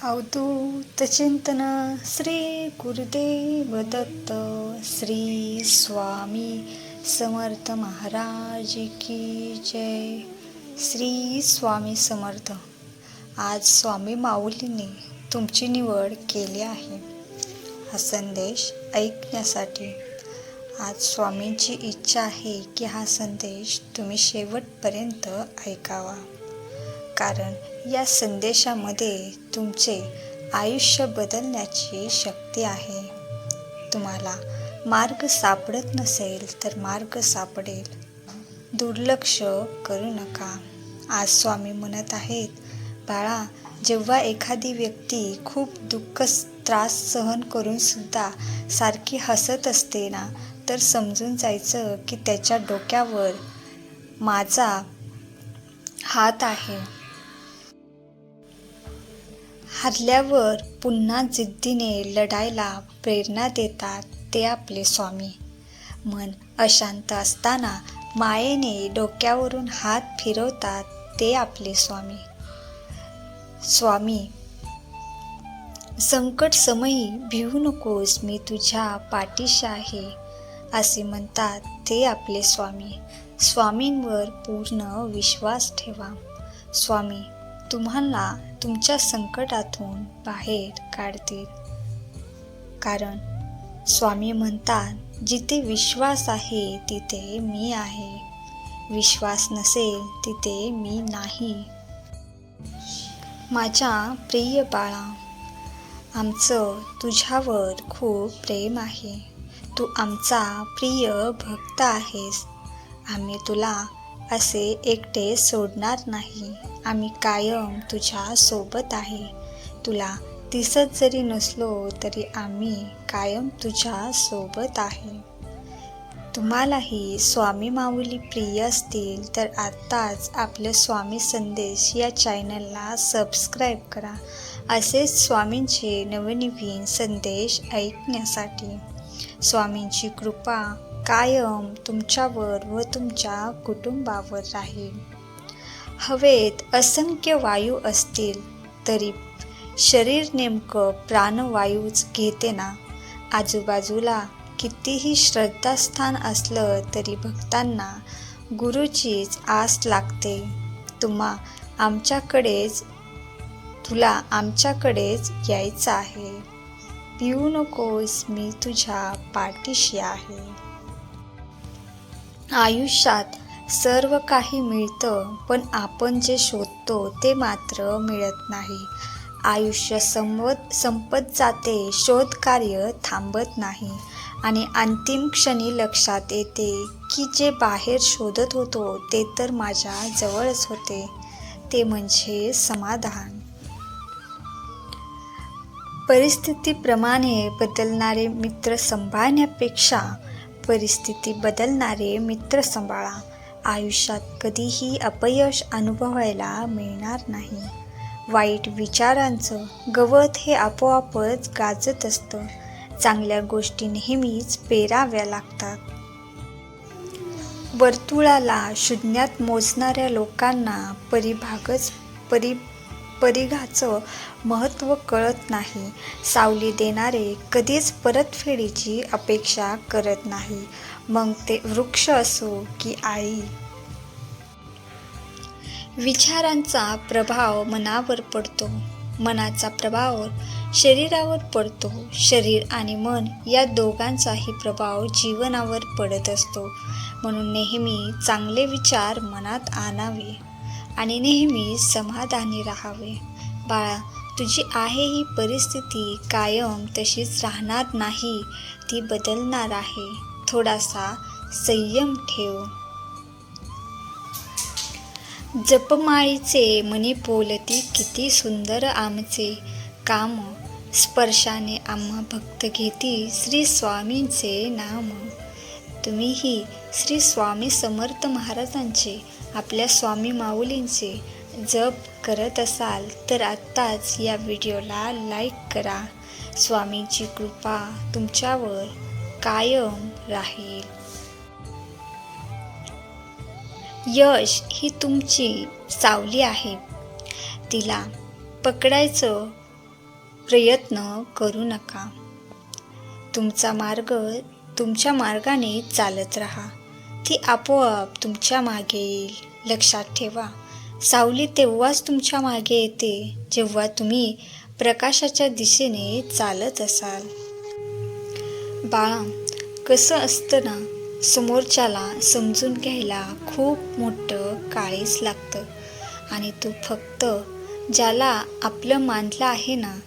अवधूत चिंतन श्री गुरुदेव दत्त श्री स्वामी समर्थ महाराज की जय. श्री स्वामी समर्थ. आज स्वामी माऊलींनी तुमची निवड केली आहे हा संदेश ऐकण्यासाठी. आज स्वामींची इच्छा आहे की हा संदेश तुम्ही शेवटपर्यंत ऐकावा, कारण या संदेशामध्ये तुमचे आयुष्य बदलण्याची शक्ती आहे. तुम्हाला मार्ग सापडत नसेल तर मार्ग सापडेल. दुर्लक्ष करू नका. आज स्वामी म्हणत आहेत, बाळा, जेव्हा एखादी व्यक्ती खूप दुःख त्रास सहन करून सुद्धा सारखी हसत असते ना, तर समजून जायचं की त्याच्या डोक्यावर माझा हात आहे. हरल्यावर पुन्हा जिद्दीने लढायला प्रेरणा देतात ते आपले स्वामी. मन अशांत असताना मायेने डोक्यावरून हात फिरवतात ते आपले स्वामी. स्वामी संकट समयी भिवू नकोस, मी तुझ्या पाठीशी आहे असे म्हणतात ते आपले स्वामी. स्वामींवर पूर्ण विश्वास ठेवा. स्वामी तुम्हाला तुमच्या संकटातून बाहेर काढतील, कारण स्वामी म्हणतात, जिथे विश्वास आहे तिथे मी आहे, विश्वास नसेल तिथे मी नाही. माझ्या प्रिय बाळा, आमचं तुझ्यावर खूप प्रेम आहे. तू आमचा प्रिय भक्त आहेस. आम्ही तुला असे एकटे सोडणार नाही. आम्ही कायम तुझ्या सोबत आहे. तुला दिसत जरी नसलो तरी आम्ही कायम तुझ्या सोबत आहे. तुम्हालाही स्वामी माऊली प्रिय असतील तर आत्ताच आपले स्वामी संदेश या चॅनलला सबस्क्राईब करा, असेच स्वामींचे नवनवीन संदेश ऐकण्यासाठी. स्वामींची कृपा कायम तुमच्यावर व तुमच्या कुटुंबावर राहील. हवेत असंख्य वायू असतील तरी शरीर नेमकं प्राणवायूच घेते ना. आजूबाजूला कितीही श्रद्धास्थान असलं तरी भक्तांना गुरुचीच आस लागते. तुला आमच्याकडेच यायचं आहे. भिवू नकोस, मी तुझ्या पाठीशी आहे. आयुष्यात सर्व काही मिळतं, पण आपण जे शोधतो ते मात्र मिळत नाही. आयुष्य संपत जाते, शोधकार्य थांबत नाही आणि अंतिम क्षणी लक्षात येते की जे बाहेर शोधत होतो ते तर माझ्या जवळच होते, ते म्हणजे समाधान. परिस्थितीप्रमाणे बदलणारे मित्र सांभाळण्यापेक्षा परिस्थिती बदलणारे मित्र सांभाळा. आयुष्यात कधीही अपयश अनुभवायला मिळणार नाही. वाईट विचारांचं गवत हे आपोआपच गाजत असतं. चांगल्या गोष्टी नेहमीच पेराव्या लागतात. वर्तुळाला शून्यात मोजणाऱ्या लोकांना परिघाचं महत्त्व कळत नाही. सावली देणारे कधीच परतफेडीची अपेक्षा करत नाही, मग ते वृक्ष असो की आई. विचारांचा प्रभाव मनावर पडतो, मनाचा प्रभाव शरीरावर पडतो, शरीर आणि मन या दोघांचाही प्रभाव जीवनावर पडत असतो. म्हणून नेहमी चांगले विचार मनात आणावे आणि नेहमी समाधानी राहावे. बाळा, तुझी आहे ही परिस्थिती कायम तशीच राहणार नाही, ती बदलणार आहे. थोडासा संयम ठेव. जपमाळीचे मनी बोलती किती सुंदर आमचे काम, स्पर्शाने आम्हा भक्त घेती श्री स्वामींचे नाम. तुम्हीही श्री स्वामी समर्थ महाराजांचे, आपल्या स्वामी माऊलींचे जप करत असाल तर आत्ताच या व्हिडिओला लाईक करा. स्वामींची कृपा तुमच्यावर कायम राहील. यश ही तुमची सावली आहे, तिला पकडायचं प्रयत्न करू नका. तुमचा मार्ग तुमच्या मार्गाने चालत राहा. ती आपोआप तुमच्या मागे येईल. लक्षात ठेवा, सावली तेव्हाच तुमच्या मागे येते जेव्हा तुम्ही प्रकाशाच्या दिशेने चालत असाल. बाळा, कसं असतं ना, समोरच्याला समजून घ्यायला खूप मोठं काळीज लागतं आणि तू फक्त ज्याला आपलं मानलं आहे ना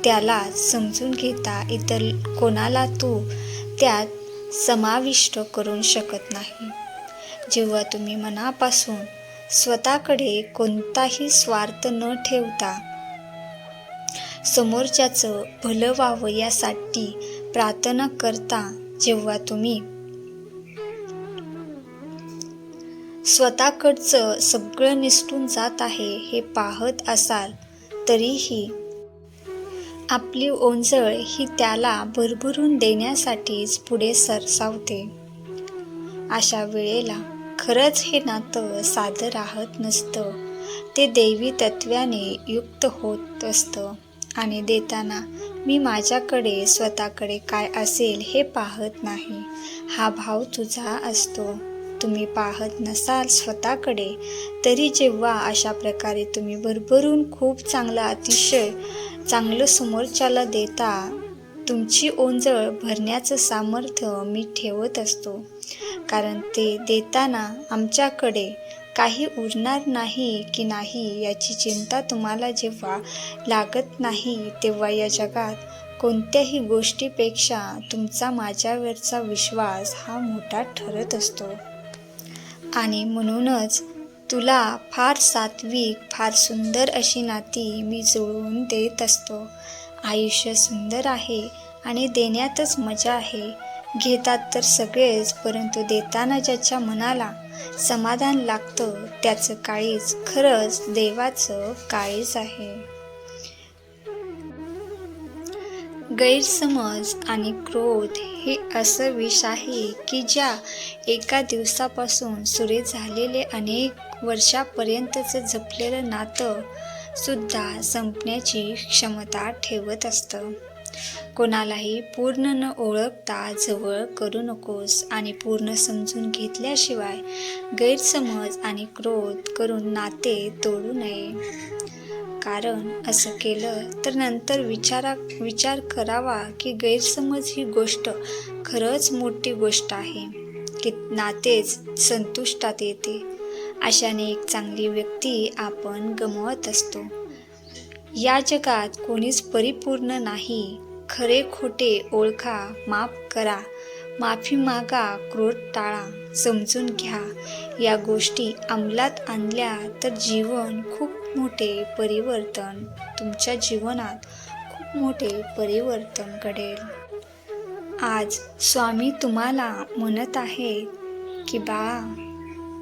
त्याला समजून घेता इतर कोणाला तू त्यात समाविष्ट करू शकत नाही. जेव्हा तुम्ही मनापासून स्वतःकडे कोणताही स्वार्थ न ठेवता समोरच्याचं भलं व्हावं यासाठी प्रार्थना करता, जेव्हा तुम्ही स्वतःकडचं सगळं निसटून जात आहे हे पाहत असाल तरीही आपली ओंजळ ही त्याला भरभरून देण्यासाठीच पुढे सरसावते. अशा वेळेला खरंच हे नातं साधं राहत नसतं, ते दैवी तत्त्वाने युक्त होत असतं आणि देताना मी माझ्याकडे स्वतःकडे काय असेल हे पाहत नाही हा भाव तुझा असतो. तुम्ही पाहत नसाल स्वतःकडे तरी जेव्हा अशा प्रकारे तुम्ही भरभरून खूप अतिशय चांगलं समोरच्याला देता, तुमची ओंजळ भरण्याचं सामर्थ्य मी ठेवत असतो. कारण ते देताना आमच्याकडे काही उरणार नाही की नाही याची चिंता तुम्हाला जेव्हा लागत नाही, तेव्हा या जगात कोणत्याही गोष्टीपेक्षा तुमचा माझ्यावरचा विश्वास हा मोठा ठरत असतो. आणि म्हणूनच तुला फार सात्विक, फार सुंदर अशी नाती मी जुळवून देत असतो. आयुष्य सुंदर आहे आणि देण्यातच मजा आहे. घेतात तर सगळेच, परंतु देताना ज्याच्या मनाला समाधान लागतं त्याचं काळीज खरंच देवाचं काळीज आहे. गैरसमज आणि क्रोध हे असं विष आहे की ज्या एका दिवसापासून सुरू झालेले अनेक वर्षापर्यंतचं जपलेलं नातं सुद्धा संपण्याची क्षमता ठेवत असतं. कोणालाही पूर्ण न ओळखता जवळ करू नकोस आणि पूर्ण समजून घेतल्याशिवाय गैरसमज आणि क्रोध करून नाते तोडू नये. कारण असं केलं तर नंतर विचार करावा की गैरसमज ही गोष्ट खरंच मोठी गोष्ट आहे की नातेच संतुष्टात येते. अशाने एक चांगली व्यक्ती आपण गमावत असतो. या जगात कोणीच परिपूर्ण नाही. खरे खोटे ओळखा, माफ करा, माफी मागा, क्रोध टाळा, समजून घ्या. या गोष्टी अंमलात आणल्या तर जीवन खूप मोठे परिवर्तन तुमच्या जीवनात खूप मोठे परिवर्तन घडेल. आज स्वामी तुम्हाला म्हणत आहे की बाळा,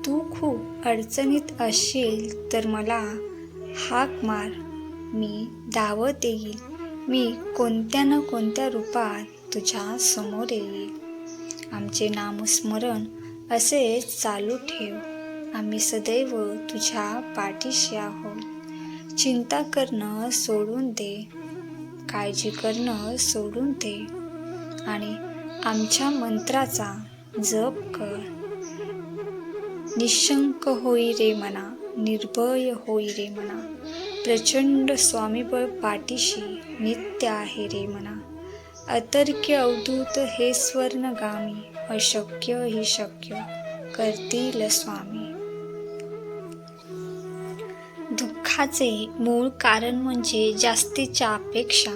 तू खूप अडचणीत असशील तर मला हाक मार, मी धावत येईल. मी कोणत्या न कोणत्या रूपात तुझ्या समोर येईल. आमचे नामस्मरण असेच चालू ठेव. आम्ही सदैव तुझ्या पाठीशी आहोत. चिंता करणं सोडून दे, काळजी करणं सोडून दे आणि आमच्या मंत्राचा जप कर. निशंक होई रे मना, निर्भय होई रे मना. प्रचंड स्वामीबळ पाठीशी नित्य आहे रे मना. अतर्क्य अवधूत हे स्वर्णगामी, अशक्य ही शक्य करतील स्वामी. दुःखाचे मूळ कारण म्हणजे जास्तीच्या अपेक्षा,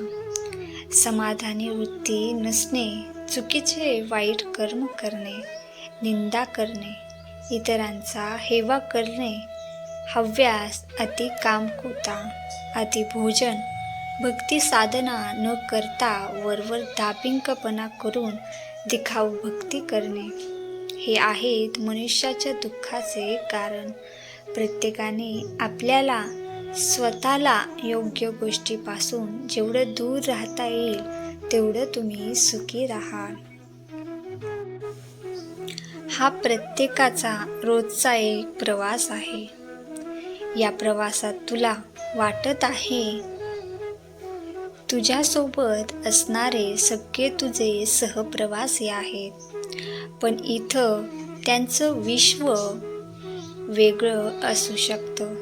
समाधानी वृत्ती नसणे, चुकीचे वाईट कर्म करणे, निंदा करणे, इतरांचा हेवा करणे, हव्यास, अति कामकुता, अति भोजन, भक्ती साधना न करता वरवर दाबिंकपणा करून दिखाऊ भक्ती करणे हे आहेत मनुष्याच्या दुःखाचे कारण. प्रत्येकाने आपल्याला स्वतःला योग्य गोष्टीपासून जेवढं दूर राहता येईल तेवढं तुम्ही सुखी राहाल. हा प्रत्येकाचा रोजचा एक प्रवास आहे. या प्रवासात तुला वाटत आहे तुझ्यासोबत असणारे सगळे तुझे सहप्रवासी आहेत, पण इथं त्यांचं विश्व वेगळं असू शकतं.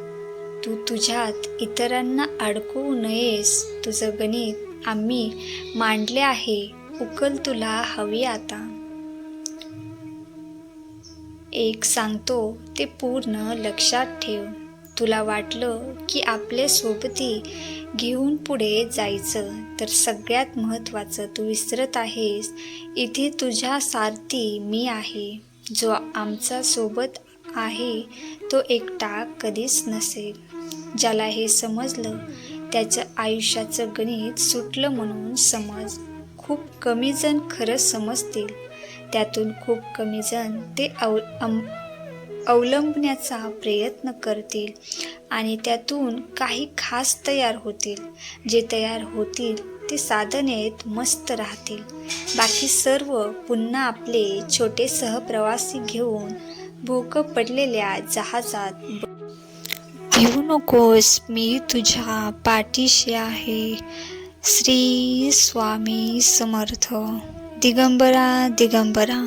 तू तुझ्यात इतरांना अडकवू नयेस. तुझं गणित आम्ही मांडले आहे, उकल तुला हवी आता. एक सांगतो ते पूर्ण लक्षात ठेव. तुला वाटलं की आपले सोबती घेऊन पुढे जायचं, तर सगळ्यात महत्त्वाचं तू विसरत आहेस. इथे तुझ्या सारथी मी आहे. जो आमचा सोबत आहे तो एकटा कधीच नसेल. ज्याला हे समजलं त्याचं आयुष्याचं गणित सुटलं म्हणून समज. खूप कमी जण खरं समजतील, त्यातून खूप कमी जण ते अवलंबण्याचा प्रयत्न करतील आणि त्यातून काही खास तयार होतील. जे तयार होतील ते साधनेत मस्त राहतील. बाकी सर्व पुन्हा आपले छोटे सहप्रवासी घेऊन भोकं पडलेल्या जहाजात भिवू नकोस, मी तुझ्या पाठीशी आहे. श्री स्वामी समर्थ. दिगंबरा दिगंबरा,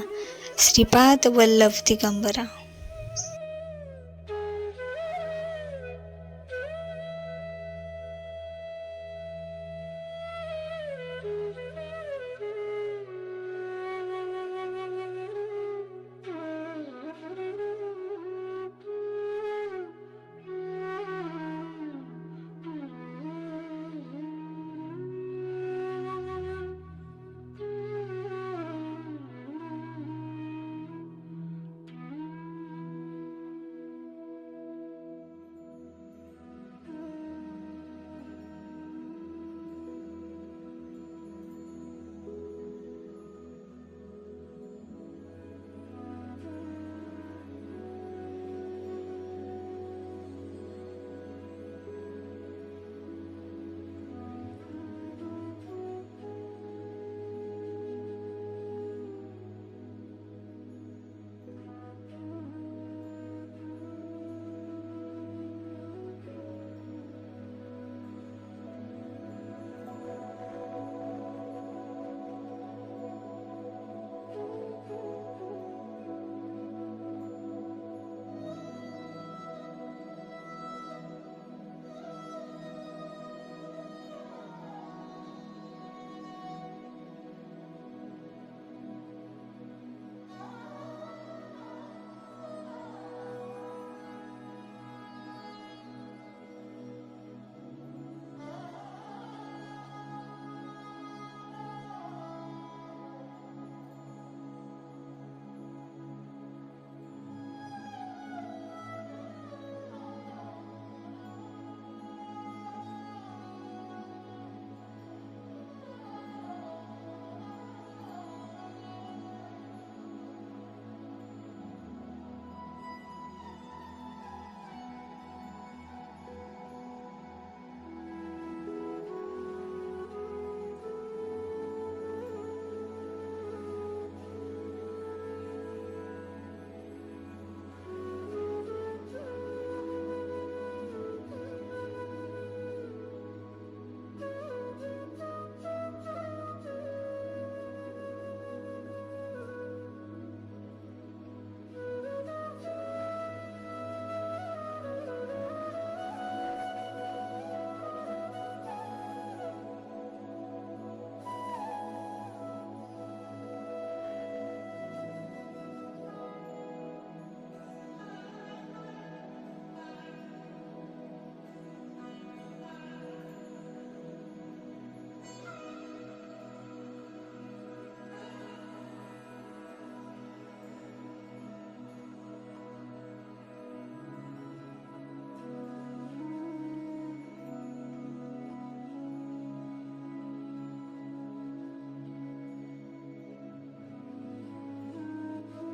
श्रीपाद वल्लभ दिगंबरा.